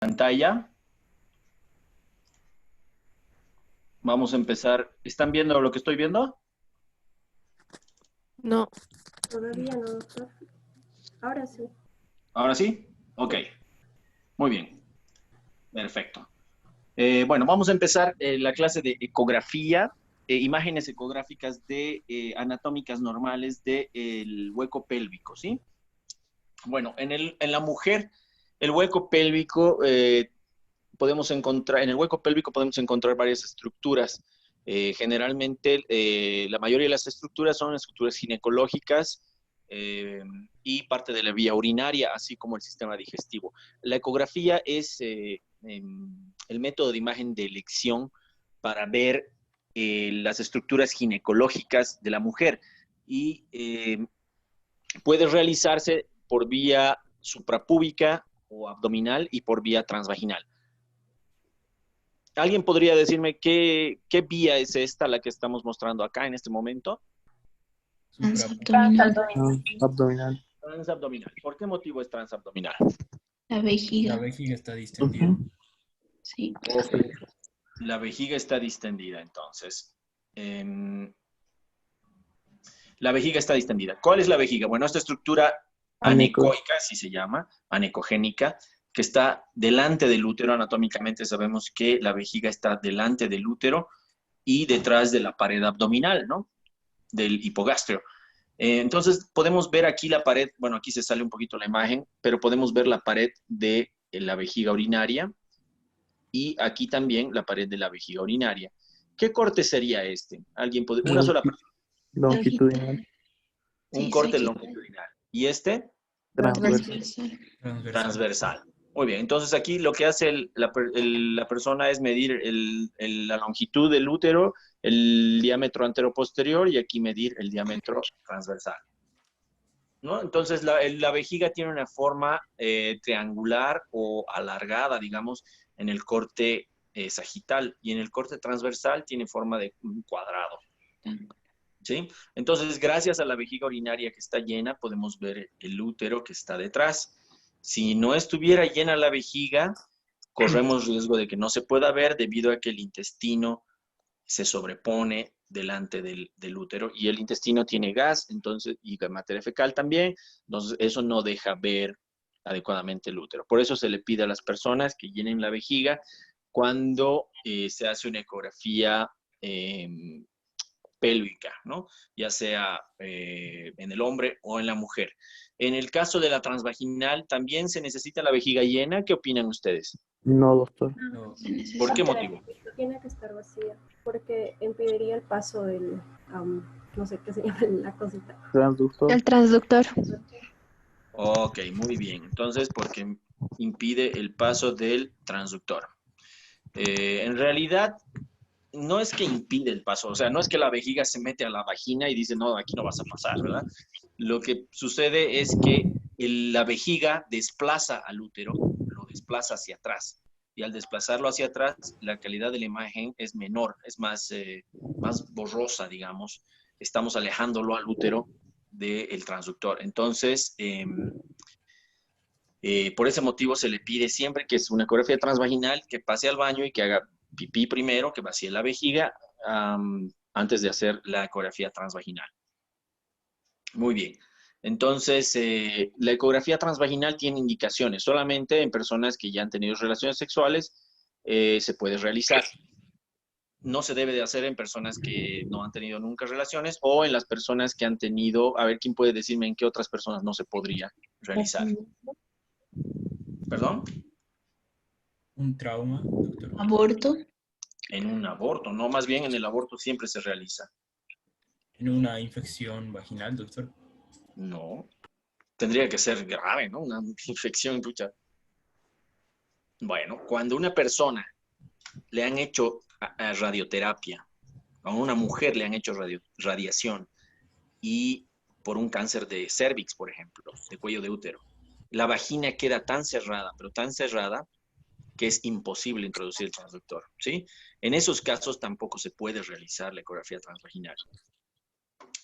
Pantalla. Vamos a empezar. ¿Están viendo lo que estoy viendo? No. Todavía no, doctor. Ahora sí. ¿Ahora sí? Ok. Muy bien. Perfecto. Bueno, vamos a empezar la clase de ecografía, imágenes ecográficas de anatómicas normales del hueco pélvico, ¿sí? Bueno, en la mujer, el hueco pélvico, podemos encontrar, en el hueco pélvico podemos encontrar varias estructuras. Generalmente, la mayoría de las estructuras son estructuras ginecológicas y parte de la vía urinaria, así como el sistema digestivo. La ecografía es el método de imagen de elección para ver las estructuras ginecológicas de la mujer y puede realizarse por vía suprapúbica o abdominal y por vía transvaginal. ¿Alguien podría decirme qué vía es esta, la que estamos mostrando acá en este momento? Transabdominal. Abdominal. Transabdominal. ¿Por qué motivo es transabdominal? La vejiga. La vejiga está distendida. Sí. La vejiga está distendida, entonces. La vejiga está distendida. ¿Cuál es la vejiga? Bueno, esta estructura anecoica, así se llama, anecogénica, que está delante del útero. Anatómicamente sabemos que la vejiga está delante del útero y detrás de la pared abdominal, ¿no? Del hipogástreo. Entonces, podemos ver aquí la pared, bueno, aquí se sale un poquito la imagen, pero podemos ver la pared de la vejiga urinaria y aquí también la pared de la vejiga urinaria. ¿Qué corte sería este? ¿Alguien puede? Una sola persona. Longitudinal. Un Sí, corte sí. longitudinal. ¿Y este? Transversal. Transversal. Transversal. Muy bien, entonces aquí lo que hace la persona es medir la longitud del útero, el diámetro anteroposterior y aquí medir el diámetro transversal, ¿no? Entonces la vejiga tiene una forma triangular o alargada, digamos, en el corte sagital y en el corte transversal tiene forma de un cuadrado. ¿Sí? Entonces, gracias a la vejiga urinaria que está llena, podemos ver el útero que está detrás. Si no estuviera llena la vejiga, corremos riesgo de que no se pueda ver debido a que el intestino se sobrepone delante del útero y el intestino tiene gas, entonces, y materia fecal también, entonces eso no deja ver adecuadamente el útero. Por eso se le pide a las personas que llenen la vejiga cuando se hace una ecografía pélvica, ¿no? Ya sea en el hombre o en la mujer. En el caso de la transvaginal, también se necesita la vejiga llena. ¿Qué opinan ustedes? No, doctor. No. Se necesita. ¿Por qué motivo? Tiene que estar vacía, porque impediría el paso del, no sé qué se llama la cosita. Transductor. El transductor. Ok, muy bien. Entonces, porque impide el paso del transductor. En realidad, no es que impide el paso, o sea, no es que la vejiga se mete a la vagina y dice, no, aquí no vas a pasar, ¿verdad? Lo que sucede es que la vejiga desplaza al útero, lo desplaza hacia atrás. Y al desplazarlo hacia atrás, la calidad de la imagen es menor, es más borrosa, digamos. Estamos alejándolo al útero del transductor. Entonces, por ese motivo se le pide siempre que es una ecografía transvaginal, que pase al baño y que haga pipí primero, que vacíe la vejiga antes de hacer la ecografía transvaginal. Muy bien. Entonces, la ecografía transvaginal tiene indicaciones. Solamente en personas que ya han tenido relaciones sexuales se puede realizar. No se debe de hacer en personas que no han tenido nunca relaciones o en las personas que han tenido, a ver, ¿quién puede decirme en qué otras personas no se podría realizar? ¿Perdón? Un trauma, doctor. Aborto. En un aborto, no, más bien en el aborto siempre se realiza. En una infección vaginal, doctor. No, tendría que ser grave, ¿no? Una infección, pucha. Bueno, cuando una persona le han hecho radioterapia, a una mujer le han hecho radiación y por un cáncer de cervix, por ejemplo, de cuello de útero, la vagina queda tan cerrada, pero tan cerrada, que es imposible introducir el transductor, ¿sí? En esos casos tampoco se puede realizar la ecografía transvaginal.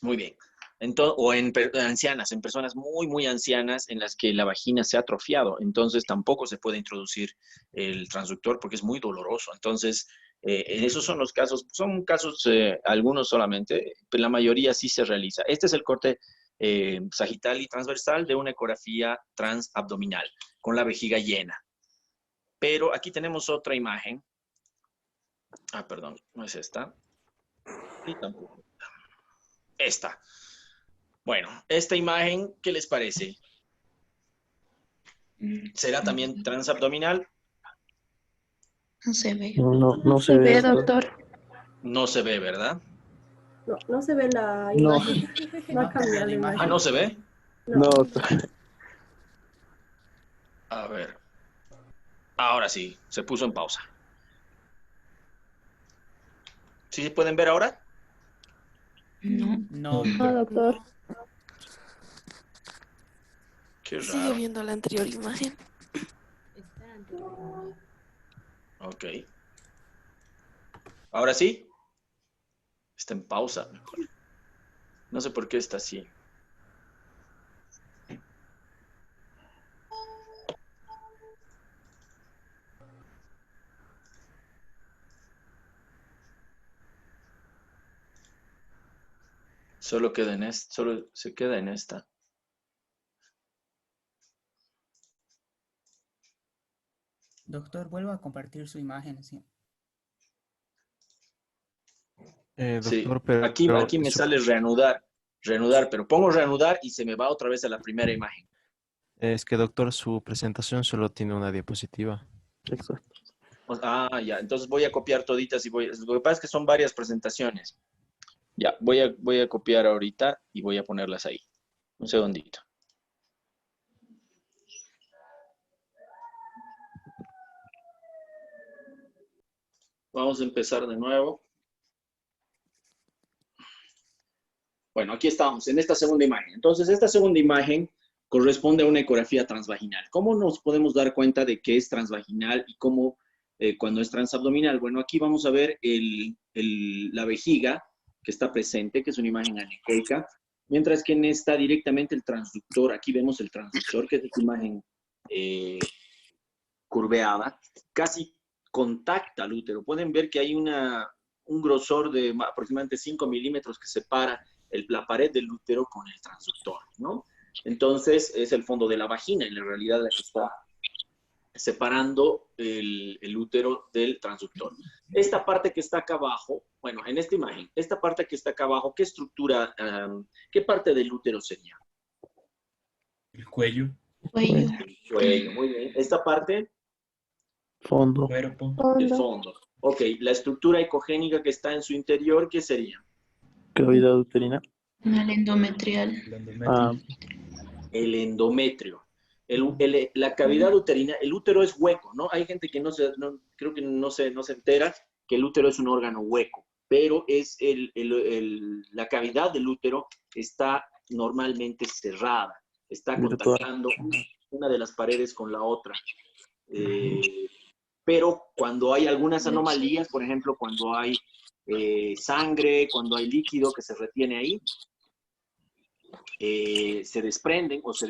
Muy bien. O en ancianas, en personas muy, muy ancianas en las que la vagina se ha atrofiado. Entonces tampoco se puede introducir el transductor porque es muy doloroso. Entonces, esos son los casos, son casos algunos solamente, pero la mayoría sí se realiza. Este es el corte sagital y transversal de una ecografía transabdominal con la vejiga llena. Pero aquí tenemos otra imagen. Ah, perdón, no es esta. Y tampoco. Esta. Bueno, esta imagen, ¿qué les parece? ¿Será también transabdominal? No se ve. No se ve, doctor. No se ve, ¿verdad? No, no se ve la No. imagen. No ha cambiado la imagen. Ah, ¿no se ve? No, doctor. A ver. Ahora sí, se puso en pausa. ¿Sí se pueden ver ahora? No. No, No, doctor. Qué Sigue raro. viendo la anterior imagen. Ok. ¿Ahora sí? Está en pausa, mejor. No sé por qué está así. Solo se queda en esta. doctor, vuelva a compartir su imagen. Sí. Sí, Doctor, pero aquí me sale reanudar, pero pongo reanudar y se me va otra vez a la primera imagen. Es que, doctor, su presentación solo tiene una diapositiva. Exacto. Ah, ya, entonces voy a copiar toditas y lo que pasa es que son varias presentaciones. Ya, voy a copiar ahorita y voy a ponerlas ahí. Un segundito. Vamos a empezar de nuevo. Bueno, aquí estamos, en esta segunda imagen. Entonces, esta segunda imagen corresponde a una ecografía transvaginal. ¿Cómo nos podemos dar cuenta de que es transvaginal y cómo cuando es transabdominal? Bueno, aquí vamos a ver la vejiga que está presente, que es una imagen anecoica, mientras que en esta directamente el transductor, aquí vemos el transductor, que es esta imagen curveada, casi contacta al útero. Pueden ver que hay un grosor de aproximadamente 5 milímetros que separa la pared del útero con el transductor, ¿no? Entonces, es el fondo de la vagina, en la realidad la que está separando el útero del transductor. Esta parte que está acá abajo, bueno, en esta imagen, esta parte que está acá abajo, ¿qué estructura, qué parte del útero sería? El cuello. Cuello. El cuello, muy bien. Esta parte, Fondo. Cuerpo. el fondo. Ok, la estructura ecogénica que está en su interior, ¿qué sería? Cavidad uterina. El endometrial. El endometrio. Ah, El endometrio. La cavidad uterina, el útero es hueco, ¿no? Hay gente que creo que no se entera que el útero es un órgano hueco, pero es la cavidad del útero está normalmente cerrada, está virtual. contactando una de las paredes con la otra. Pero cuando hay algunas anomalías, por ejemplo, cuando hay sangre, cuando hay líquido que se retiene ahí, se desprenden o se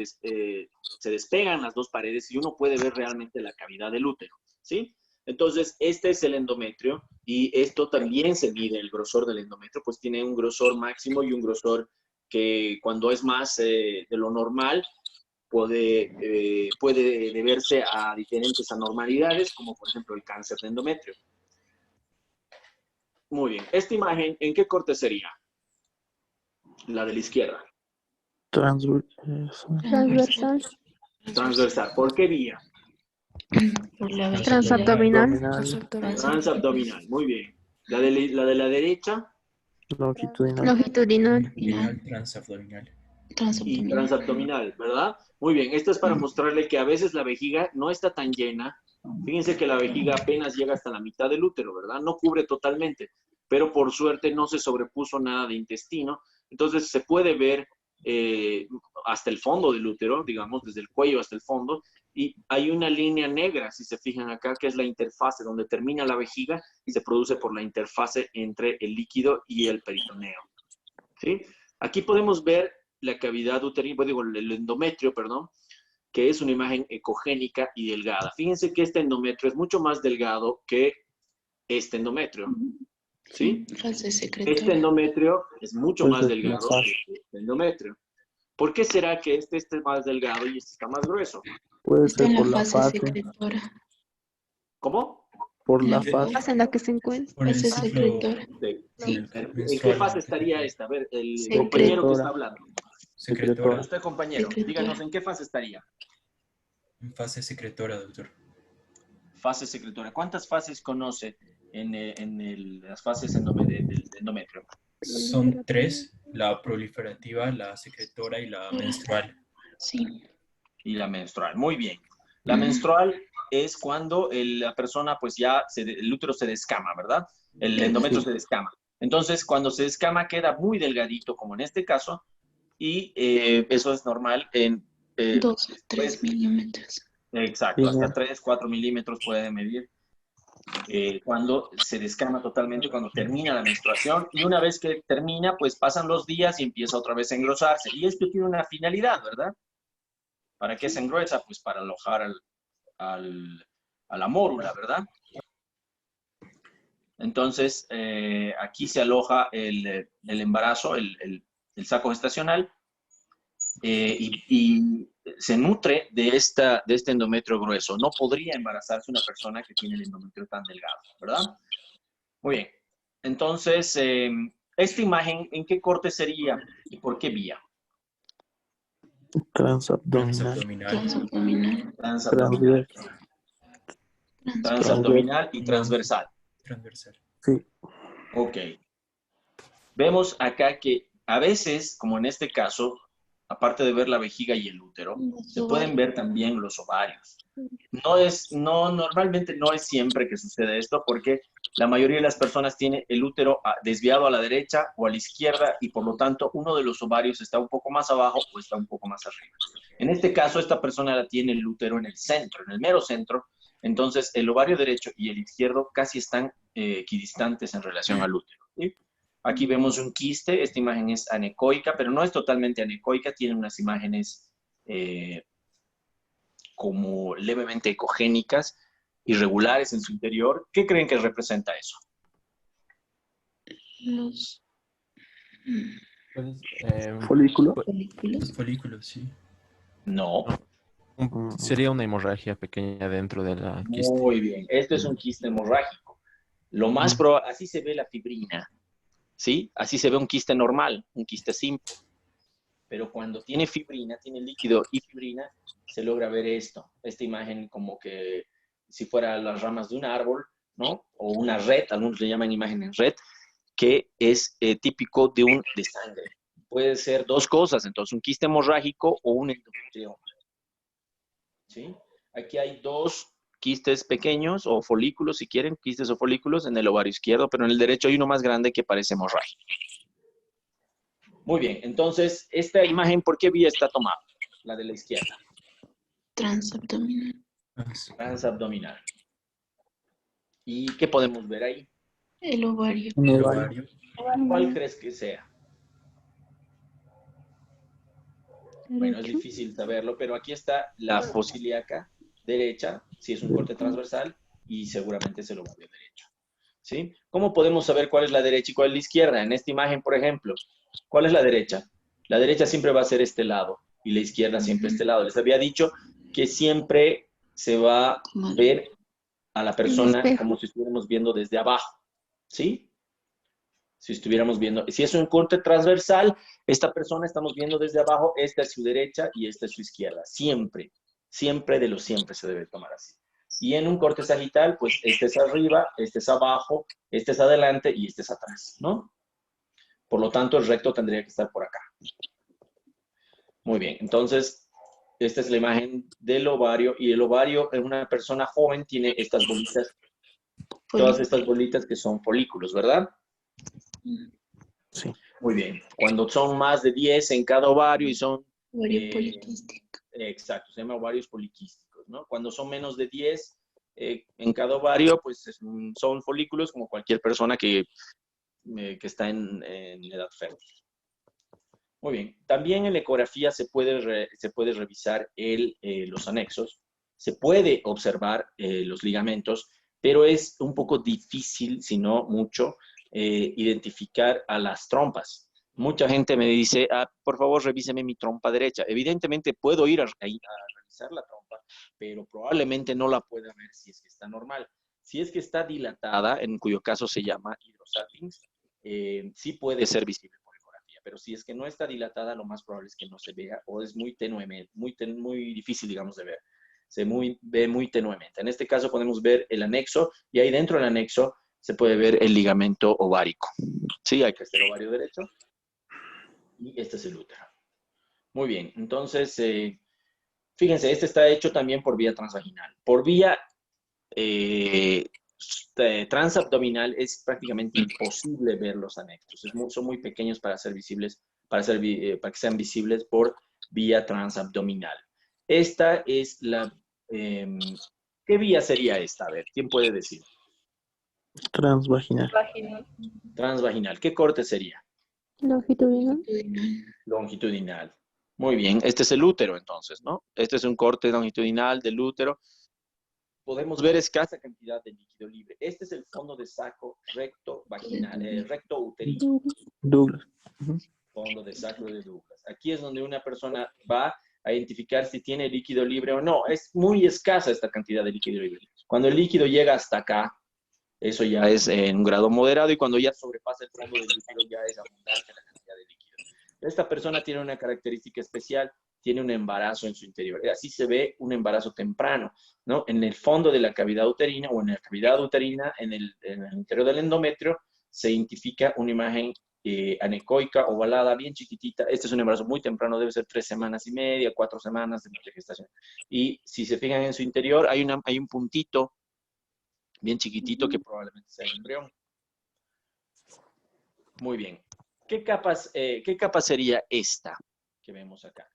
despegan las dos paredes y uno puede ver realmente la cavidad del útero, ¿sí? Entonces, este es el endometrio y esto también se mide, el grosor del endometrio, pues tiene un grosor máximo y un grosor que cuando es más de lo normal puede deberse a diferentes anormalidades, como por ejemplo el cáncer de endometrio. Muy bien, esta imagen, ¿en qué corte sería? La de la izquierda. Transversal. Transversal. ¿Por qué vía? Por la vejiga. Transabdominal. Transabdominal. Muy bien. La de la derecha Longitudinal. Longitudinal. Final transabdominal. y Transabdominal. transabdominal, ¿verdad? Muy bien. Esto es para mostrarle que a veces la vejiga no está tan llena. Fíjense que la vejiga apenas llega hasta la mitad del útero, ¿verdad? No cubre totalmente, pero por suerte no se sobrepuso nada de intestino. Entonces se puede ver hasta el fondo del útero, digamos, desde el cuello hasta el fondo, y hay una línea negra, si se fijan acá, que es la interfase, donde termina la vejiga y se produce por la interfase entre el líquido y el peritoneo, ¿sí? Aquí podemos ver la cavidad uterina, digo, el endometrio, perdón, que es una imagen ecogénica y delgada. Fíjense que este endometrio es mucho más delgado que este endometrio, ¿sí? Fase Este secretora. endometrio es mucho Pues más es delgado más que este endometrio. ¿Por qué será que este esté más delgado y este está más grueso? Puede Está ser en la por la fase fase, secretora. ¿Cómo? por La la fase. Fase en la que se encuentra. Por el Fase ciclo secretora. Sí. Sí. ¿En qué menstrual. fase estaría esta? A ver, el Secretora. compañero que está hablando. Secretora. Usted, compañero, Secretora. díganos en qué fase estaría. En fase secretora, doctor. Fase secretora. ¿Cuántas fases conoce en las fases del endometrio? Son 3, la proliferativa, la secretora y la menstrual. Sí. Y la menstrual. Muy bien. La Ujú. menstrual es cuando la persona, pues ya, el útero se descama, ¿verdad? El Ajá. endometrio se descama. Entonces, cuando se descama, queda muy delgadito, como en este caso, y eso es normal en... 2 a 3 pues, milímetros. exacto, hasta Bien. 3, 4 milímetros puede medir cuando se descama totalmente, cuando termina la menstruación. Y una vez que termina, pues pasan los días y empieza otra vez a engrosarse. Y esto tiene una finalidad, ¿verdad? ¿Para qué se engruesa? Pues para alojar a la mórula, ¿verdad? Entonces, aquí se aloja el embarazo, el saco gestacional, y se nutre de este endometrio grueso. No podría embarazarse una persona que tiene el endometrio tan delgado, ¿verdad? Muy bien. Entonces, esta imagen, ¿en qué corte sería y por qué vía? Transabdominal. Transabdominal. Transabdominal. Transabdominal. Transverso. Transabdominal y transversal. Transversal. Sí. Ok. Vemos acá que a veces, como en este caso, aparte de ver la vejiga y el útero, Los se pueden ovarios. ver también los ovarios. Normalmente no es siempre que sucede esto, porque la mayoría de las personas tiene el útero desviado a la derecha o a la izquierda, y por lo tanto uno de los ovarios está un poco más abajo o está un poco más arriba. En este caso, esta persona la tiene el útero en el centro, en el mero centro. Entonces, el ovario derecho y el izquierdo casi están equidistantes en relación al útero, ¿sí? Aquí vemos un quiste. Esta imagen es anecoica, pero no es totalmente anecoica, tiene unas imágenes como levemente ecogénicas, irregulares en su interior. ¿Qué creen que representa eso? Los Pues, Folículo. folículos. Folículos, sí. No. sería una hemorragia pequeña dentro de la quiste. Muy bien. Esto es un quiste hemorrágico. Lo más probable, así se ve la fibrina, ¿sí? Así se ve un quiste normal, un quiste simple. Pero cuando tiene fibrina, tiene líquido y fibrina, se logra ver esto. Esta imagen como que si fuera las ramas de un árbol, ¿no? O una red, algunos le llaman imagen en red, que es típico de sangre. Puede ser dos cosas, entonces un quiste hemorrágico o un endometrioma, ¿sí? Aquí hay dos quistes pequeños o folículos, si quieren, quistes o folículos en el ovario izquierdo, pero en el derecho hay uno más grande que parece hemorragia. Muy bien, entonces, esta imagen, ¿por qué vía está tomada? La de la izquierda. Transabdominal. Transabdominal. ¿Y qué podemos ver ahí? El ovario. Un El ovario. ovario. ¿Cuál crees que sea? Bueno, es Derecho. difícil saberlo, pero aquí está la fosa ilíaca derecha, si es un corte transversal, y seguramente es el ovario derecho, ¿sí? ¿Cómo podemos saber cuál es la derecha y cuál es la izquierda? En esta imagen, por ejemplo, ¿cuál es la derecha? La derecha siempre va a ser este lado y la izquierda siempre este lado. Les había dicho que siempre se va a ver a la persona espejo. como si estuviéramos viendo desde abajo, ¿sí? Si estuviéramos viendo, si es un corte transversal, esta persona estamos viendo desde abajo, esta es su derecha y esta es su izquierda. Siempre, siempre de lo siempre se debe tomar así. Y en un corte sagital, pues este es arriba, este es abajo, este es adelante y este es atrás, ¿no? Por lo tanto, el recto tendría que estar por acá. Muy bien, entonces, esta es la imagen del ovario, y el ovario en una persona joven tiene estas bolitas, todas estas bolitas que son folículos, ¿verdad? Sí. Muy bien. Cuando son más de 10 en cada ovario y son... Ovario poliquístico. Exacto, se llama ovarios poliquísticos, ¿no? Cuando son menos de 10 en cada ovario, pues son folículos como cualquier persona que está en edad fértil. Muy bien. También en la ecografía se puede revisar los anexos, se puede observar los ligamentos, pero es un poco difícil, si no mucho, identificar a las trompas. Mucha gente me dice, por favor, revíseme mi trompa derecha. Evidentemente puedo ir a revisar la trompa, pero probablemente no la pueda ver si es que está normal. Si es que está dilatada, en cuyo caso se llama hidrosalpinx, sí puede ser visible por ecografía, pero si es que no está dilatada, lo más probable es que no se vea o es muy tenuemente, muy difícil, digamos, de ver. Ve muy tenuemente. En este caso podemos ver el anexo y ahí dentro del anexo se puede ver el ligamento ovárico. Sí, hay que hacer ovario derecho y este es el útero. Muy bien, entonces, fíjense, este está hecho también por vía transvaginal. Por vía transabdominal es prácticamente imposible ver los anexos. Son muy pequeños para ser visibles, para que sean visibles por vía transabdominal. Esta es la... ¿qué vía sería esta? A ver, ¿quién puede decir? Transvaginal. Transvaginal. ¿Qué corte sería? Longitudinal. Longitudinal. Muy bien. Este es el útero, entonces, ¿no? Este es un corte longitudinal del útero. Podemos ver escasa cantidad de líquido libre. Este es el fondo de saco recto vaginal, recto uterino. Douglas. Fondo de saco de Douglas. Aquí es donde una persona va a identificar si tiene líquido libre o no. Es muy escasa esta cantidad de líquido libre. Cuando el líquido llega hasta acá, eso ya es en un grado moderado, y cuando ya sobrepasa el fondo del líquido ya es abundante la cantidad de líquido. Esta persona tiene una característica especial, tiene un embarazo en su interior. Así se ve un embarazo temprano, ¿no? En el fondo de la cavidad uterina o en la cavidad uterina, en el interior del endometrio, se identifica una imagen anecoica, ovalada, bien chiquitita. Este es un embarazo muy temprano, debe ser 3 semanas y media, 4 semanas de gestación. Y si se fijan en su interior, hay un puntito bien chiquitito que probablemente sea el embrión. Muy bien. ¿Qué capa sería esta que vemos acá?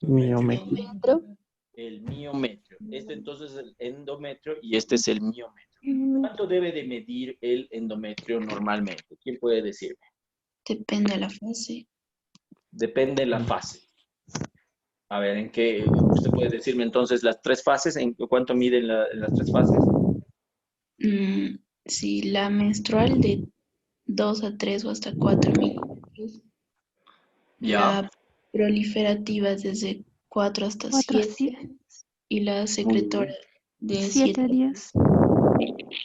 Miometrio. El miometrio. Este entonces es el endometrio y este es el miometrio. ¿Cuánto debe de medir el endometrio normalmente? ¿Quién puede decirme? Depende de la fase. Depende de la fase. A ver, ¿en qué? ¿Usted puede decirme entonces las 3 fases? ¿En cuánto miden las 3 fases? Sí, la menstrual de 2 a 3 o hasta 4 milímetros. Ya. La proliferativa desde 4 hasta 4 a 7 y la secretora de 7 a 10.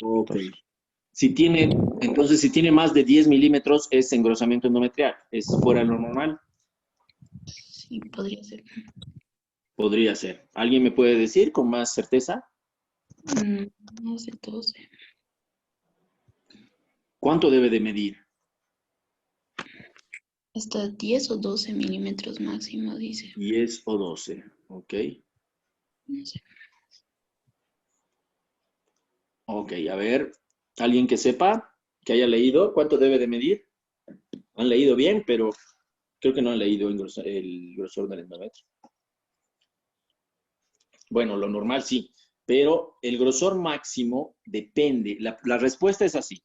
Ok. Si tiene más de 10 milímetros, es engrosamiento endometrial. ¿Es fuera de lo normal? Sí, podría ser. Podría ser. ¿Alguien me puede decir con más certeza? Más de 12. ¿Cuánto debe de medir? Hasta 10 o 12 milímetros máximo, dice. 10 o 12. Ok. No sé. Ok, a ver. ¿Alguien que sepa, que haya leído? ¿Cuánto debe de medir? Han leído bien, pero creo que no han leído el grosor del endometrio. Bueno, lo normal sí, pero el grosor máximo depende. La respuesta es así.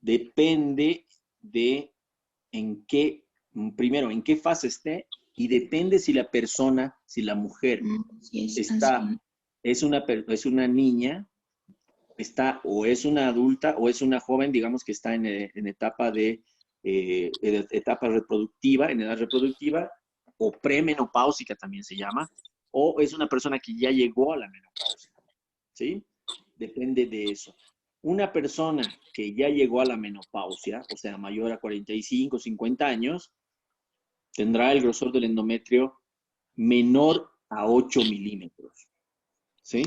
Depende de primero, en qué fase esté, y depende si la persona, si la mujer Sí, es una niña, o es una adulta, o es una joven, digamos que está en etapa reproductiva, en edad reproductiva, o premenopáusica también se llama, o es una persona que ya llegó a la menopausia, ¿sí? Depende de eso. Una persona que ya llegó a la menopausia, o sea, mayor a 45, 50 años, tendrá el grosor del endometrio menor a 8 milímetros, ¿sí?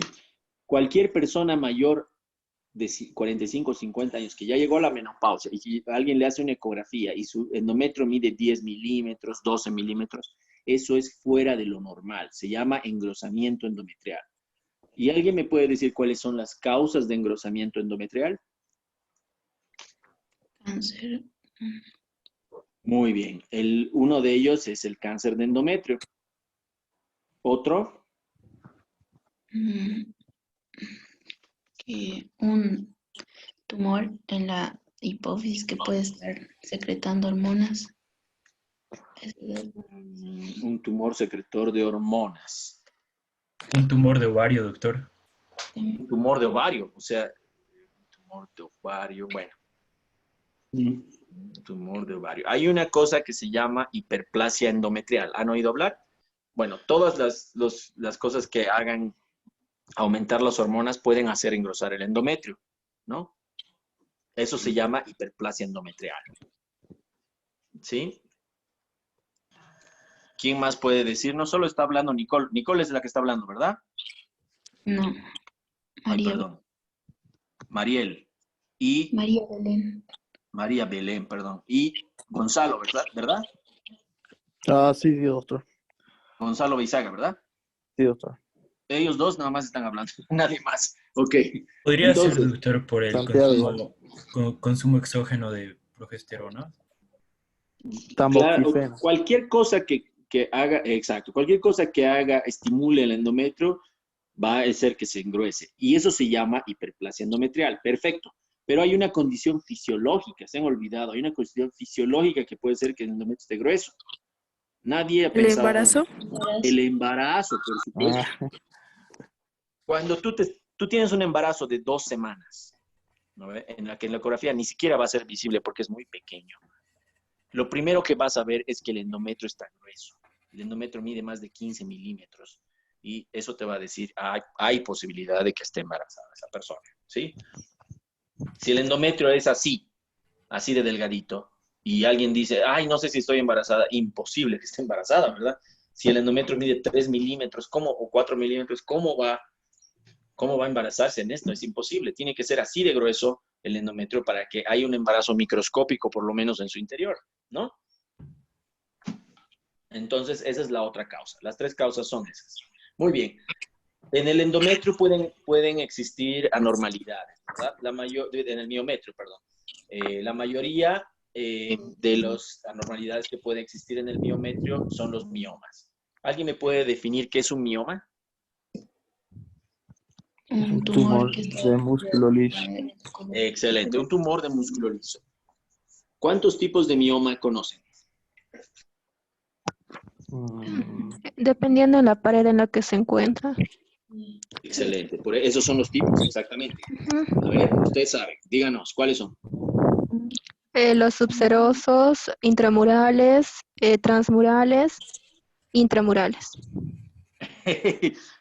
Cualquier persona mayor de 45 o 50 años que ya llegó a la menopausia y si alguien le hace una ecografía y su endometrio mide 10 milímetros, 12 milímetros, eso es fuera de lo normal. Se llama engrosamiento endometrial. ¿Y alguien me puede decir cuáles son las causas de engrosamiento endometrial? Cáncer. Muy bien. Uno de ellos es el cáncer de endometrio. ¿Otro? Que un tumor en la hipófisis que puede estar secretando hormonas. Un tumor secretor de hormonas. Un tumor de ovario, doctor. Un tumor de ovario, o sea, un tumor de ovario, bueno. Un tumor de ovario. Hay una cosa que se llama hiperplasia endometrial. ¿Han oído hablar? Bueno, todas las cosas que hagan aumentar las hormonas pueden hacer engrosar el endometrio, ¿no? Eso se llama hiperplasia endometrial. ¿Sí? ¿Quién más puede decir? No solo está hablando Nicole. Nicole es la que está hablando, ¿verdad? No, Ay, María, perdón. Mariel. Y María Belén. María Belén, perdón. Y Gonzalo, ¿verdad? Ah, sí, doctor. Gonzalo Beizaga, ¿verdad? Sí, doctor. Ellos dos nada más están hablando, nadie más. Ok. ¿Podría ser, Entonces, doctor, por el Santiago. consumo exógeno de progesterona? claro, Tamoxifeno. cualquier cosa que haga, exacto, cualquier cosa que haga, estimule el endometrio, va a hacer que se engruese. Y eso se llama hiperplasia endometrial. Perfecto. Pero hay una condición fisiológica, se han olvidado, hay una condición fisiológica que puede ser que el endometrio esté grueso. Nadie ha ¿El pensado. embarazo? El embarazo, por supuesto. Ah, Cuando tú tienes un embarazo de 2 semanas, ¿no ve? En la que en la ecografía ni siquiera va a ser visible porque es muy pequeño. Lo primero que vas a ver es que el endometrio está grueso. El endometrio mide más de 15 milímetros. Y eso te va a decir, hay posibilidad de que esté embarazada esa persona, ¿sí? Si el endometrio es así de delgadito, y alguien dice, ay, no sé si estoy embarazada, imposible que esté embarazada, ¿verdad? Si el endometrio mide 3 milímetros o 4 milímetros, ¿cómo va a embarazarse en esto? Es imposible. Tiene que ser así de grueso el endometrio para que haya un embarazo microscópico, por lo menos en su interior, ¿no? Entonces, esa es la otra causa. Las 3 causas son esas. Muy bien. En el endometrio pueden existir anormalidades, ¿verdad? En el miometrio, perdón. La mayoría de las anormalidades que pueden existir en el miometrio son los miomas. ¿Alguien me puede definir qué es un mioma? Un tumor que está de músculo liso. Excelente, un tumor de músculo liso. ¿Cuántos tipos de mioma conocen? Dependiendo de la pared en la que se encuentra. Excelente, esos son los tipos, exactamente. A ver, ustedes saben, díganos, ¿cuáles son? Los subserosos, intramurales, transmurales, intramurales.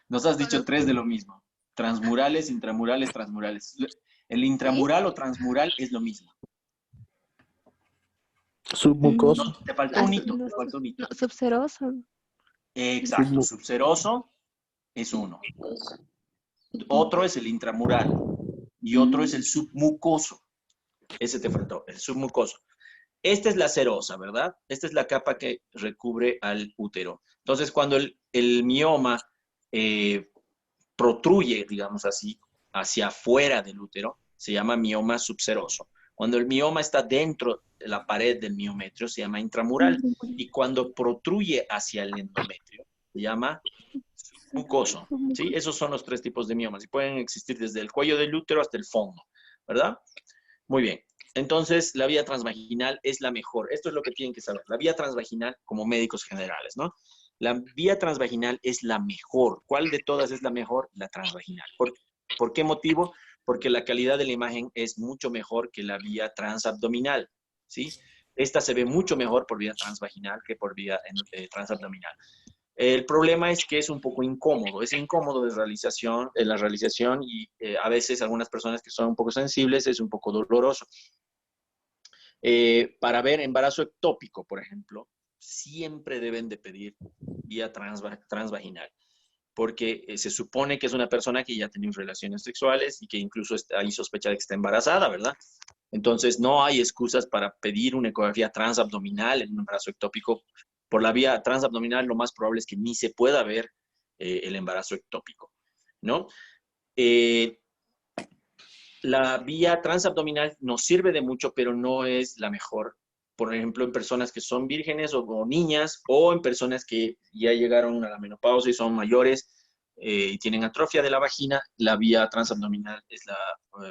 Nos has dicho 3 de lo mismo. Transmurales, intramurales, transmurales. El intramural o transmural es lo mismo. Submucoso. No, te faltó un hito, te faltó un hito. No, subseroso. Exacto, subseroso es uno. Otro es el intramural y otro es el submucoso. Ese te faltó, el submucoso. Esta es la serosa, ¿verdad? Esta es la capa que recubre al útero. Entonces, cuando el mioma protruye, digamos así, hacia afuera del útero, se llama mioma subseroso. Cuando el mioma está dentro de la pared del miometrio, se llama intramural. Y cuando protruye hacia el endometrio, se llama mucoso. ¿Sí? Esos son los 3 tipos de miomas y pueden existir desde el cuello del útero hasta el fondo, ¿verdad? Muy bien. Entonces, la vía transvaginal es la mejor. Esto es lo que tienen que saber. La vía transvaginal, como médicos generales, ¿no? La vía transvaginal es la mejor. ¿Cuál de todas es la mejor? La transvaginal. ¿Por qué motivo? Porque la calidad de la imagen es mucho mejor que la vía transabdominal, ¿sí? Esta se ve mucho mejor por vía transvaginal que por vía transabdominal. El problema es que es un poco incómodo. Es incómodo de la realización y a veces algunas personas que son un poco sensibles es un poco doloroso. Para ver embarazo ectópico, por ejemplo, siempre deben de pedir vía transvaginal, porque se supone que es una persona que ya ha tenido relaciones sexuales y que incluso hay sospecha de que está embarazada, ¿verdad? Entonces, no hay excusas para pedir una ecografía transabdominal en un embarazo ectópico. Por la vía transabdominal, lo más probable es que ni se pueda ver el embarazo ectópico, ¿no? La vía transabdominal nos sirve de mucho, pero no es la mejor. Por ejemplo, en personas que son vírgenes o niñas, o en personas que ya llegaron a la menopausia y son mayores y tienen atrofia de la vagina, la vía transabdominal es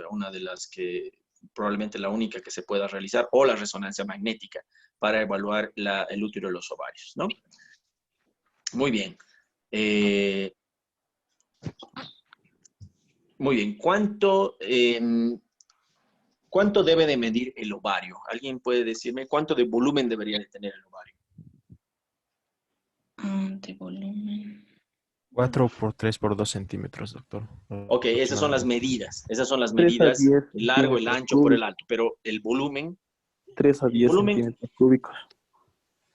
una de las que probablemente la única que se pueda realizar, o la resonancia magnética, para evaluar el útero y los ovarios, ¿no? Muy bien. Muy bien. ¿Cuánto debe de medir el ovario? ¿Alguien puede decirme cuánto de volumen debería de tener el ovario? De volumen. 4 por 3 por 2 centímetros, doctor. Ok, esas son las Aproximadamente. medidas. Esas son las 3 a medidas, 10 el largo, el centímetros ancho por el cúbicos. alto, pero el volumen, 3 a 10 volumen, centímetros cúbicos.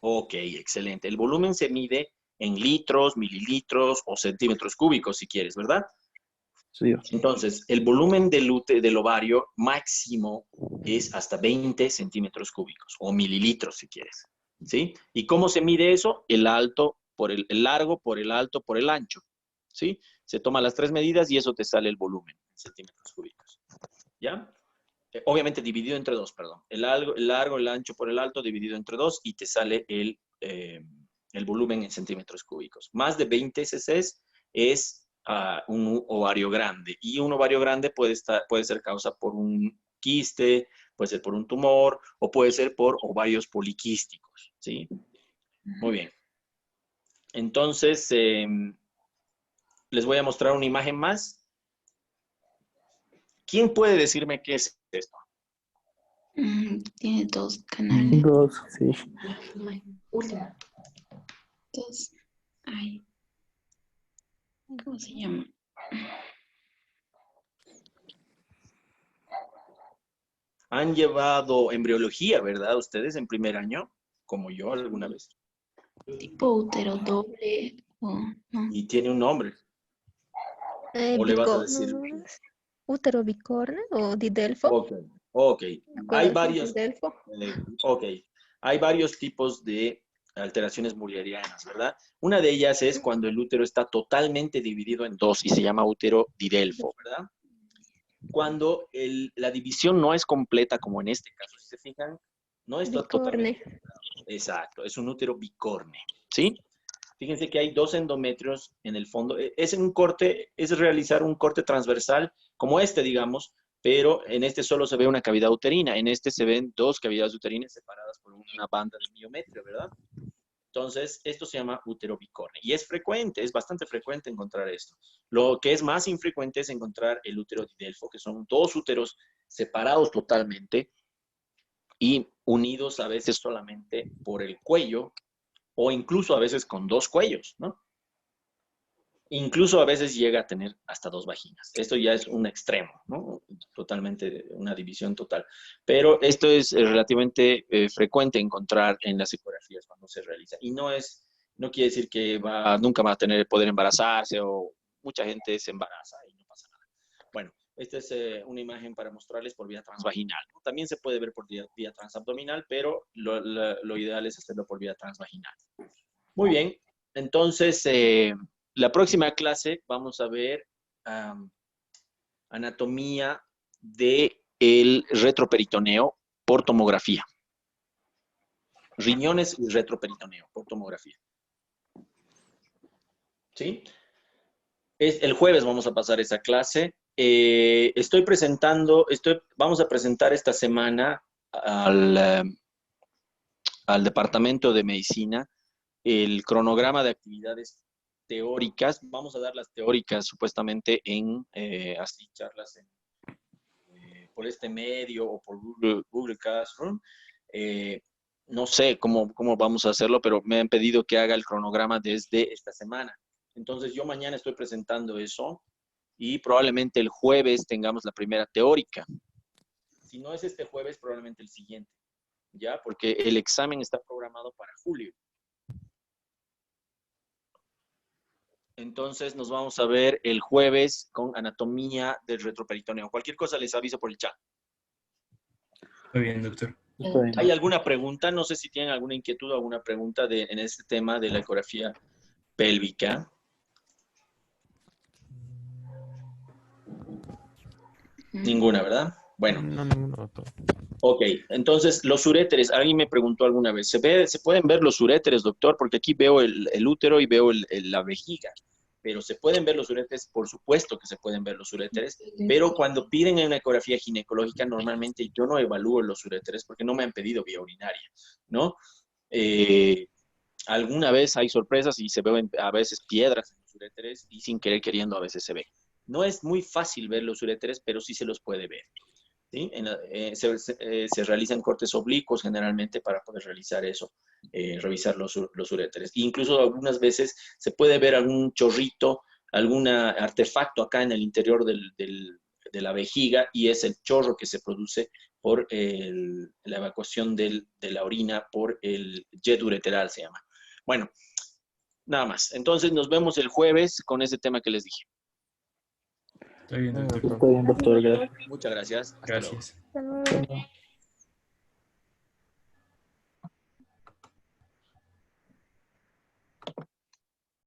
ok, excelente. El volumen se mide en litros, mililitros o centímetros cúbicos, si quieres, ¿verdad? Sí, Entonces, el volumen del ovario máximo es hasta 20 centímetros cúbicos o mililitros, si quieres, ¿sí? ¿Y cómo se mide eso? El alto por el largo, por el alto, por el ancho, ¿sí? Se toman las tres medidas y eso te sale el volumen en centímetros cúbicos, ¿ya? Obviamente dividido entre dos, perdón. El largo, el ancho por el alto dividido entre dos y te sale el volumen en centímetros cúbicos. Más de 20 cc es un ovario grande. Y un ovario grande puede ser causa por un quiste, puede ser por un tumor o puede ser por ovarios poliquísticos, ¿sí? Muy bien. Entonces, les voy a mostrar una imagen más. ¿Quién puede decirme qué es esto? Tiene dos canales. 2, sí. Dos. Ay, ¿cómo se llama? Han llevado embriología, ¿verdad? Ustedes en primer año, como yo alguna vez. Tipo útero doble o no. Y tiene un nombre. ¿O le vas a decir? Útero bicorne o didelfo. Ok, ok. Hay varios, Didelfo. ok. Hay varios tipos de alteraciones mullerianas, ¿verdad? Una de ellas es cuando el útero está totalmente dividido en dos y se llama útero didelfo, ¿verdad? Cuando la división no es completa, como en este caso, si se fijan, no está totalmente. Bicorne. Exacto, es un útero bicorne, ¿sí? Fíjense que hay dos endometrios en el fondo. Es realizar un corte transversal como este, digamos, pero en este solo se ve una cavidad uterina. En este se ven dos cavidades uterinas separadas por una banda de miometrio, ¿verdad? Entonces, esto se llama útero bicorne. Y es frecuente, es bastante frecuente encontrar esto. Lo que es más infrecuente es encontrar el útero didelfo, que son dos úteros separados totalmente y unidos a veces solamente por el cuello, o incluso a veces con dos cuellos, ¿no? Incluso a veces llega a tener hasta dos vaginas. Esto ya es un extremo, ¿no? Totalmente, una división total. Pero esto es relativamente frecuente encontrar en las ecografías cuando se realiza. Y no quiere decir que nunca va a tener poder embarazarse o mucha gente se embaraza y no pasa nada. Bueno, esta es una imagen para mostrarles por vía transvaginal, ¿no? También se puede ver por vía transabdominal, pero lo ideal es hacerlo por vía transvaginal. Muy bien, entonces la próxima clase vamos a ver anatomía del retroperitoneo por tomografía. Riñones y retroperitoneo por tomografía. ¿Sí? El jueves vamos a pasar esa clase. Vamos a presentar esta semana al Departamento de Medicina el cronograma de actividades teóricas. Vamos a dar las teóricas supuestamente así charlas por este medio o por Google Classroom. No sé cómo vamos a hacerlo, pero me han pedido que haga el cronograma desde esta semana. Entonces yo mañana estoy presentando eso y probablemente el jueves tengamos la primera teórica. Si no es este jueves, probablemente el siguiente, ¿ya? Porque el examen está programado para julio. Entonces nos vamos a ver el jueves con anatomía del retroperitoneo. Cualquier cosa les aviso por el chat. Muy bien, doctor. Está bien. ¿Hay alguna pregunta? No sé si tienen alguna inquietud o alguna pregunta en este tema de la ecografía pélvica. Ninguna, ¿verdad? Bueno. No, doctor. Ok, entonces los uréteres, alguien me preguntó alguna vez, ¿se pueden ver los uréteres, doctor? Porque aquí veo el útero y veo la vejiga. pero se pueden ver los uréteres, por supuesto que se pueden ver los uréteres, pero cuando piden una ecografía ginecológica, normalmente yo no evalúo los uréteres porque no me han pedido vía urinaria, ¿no? Alguna vez hay sorpresas y se ven a veces piedras en los uréteres y sin querer queriendo a veces se ve. No es muy fácil ver los uréteres, pero sí se los puede ver. ¿Sí? Se realizan cortes oblicuos generalmente para poder realizar eso, revisar los uréteres. Incluso algunas veces se puede ver algún chorrito, algún artefacto acá en el interior de la vejiga, y es el chorro que se produce por la evacuación de la orina por el jet ureteral, se llama. Bueno, nada más. Entonces nos vemos el jueves con ese tema que les dije. Está bien, doctor. Está bien, doctor. Gracias. Muchas gracias. Hasta luego. Gracias. Hasta luego. Hasta luego.